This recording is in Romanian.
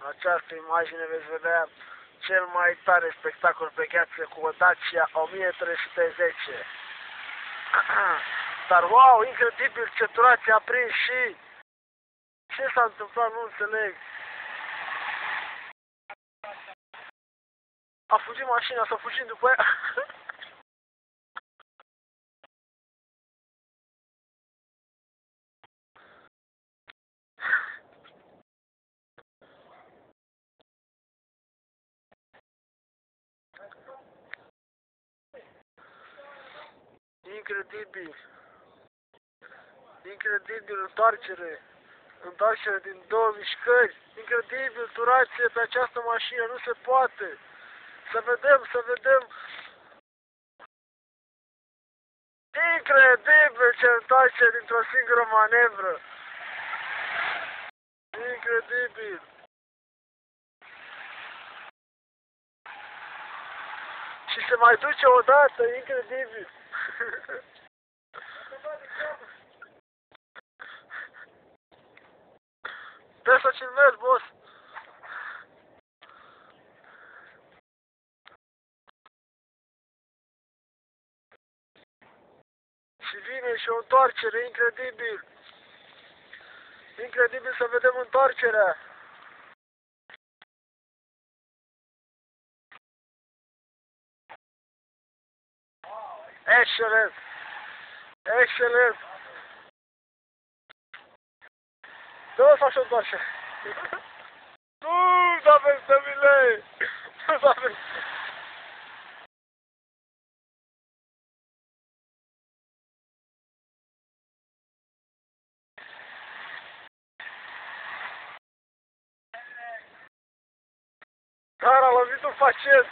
această imagine veți vedea cel mai tare spectacol pe gheață cu o Dacia 1310. Dar wow, incredibil ce turație a prins și ce s-a întâmplat, nu înțeleg. A fugit mașina, s-a fugit după ea. Incredibil. Incredibil, întoarcere din două mișcări. Incredibil, turație pe această mașină, nu se poate. Să vedem. Incredibil ce întoarce dintr-o singură manevră. Incredibil. Și se mai duce odată, incredibil. Trebuie să filmez, boss. Și vine și o întoarcere, incredibil. Incredibil să vedem întoarcerea. Excelent. Excelent. Dă-o să-și întoarce. Nu, Doamne, să mi le. Doamne. Dar a lovit un pacient.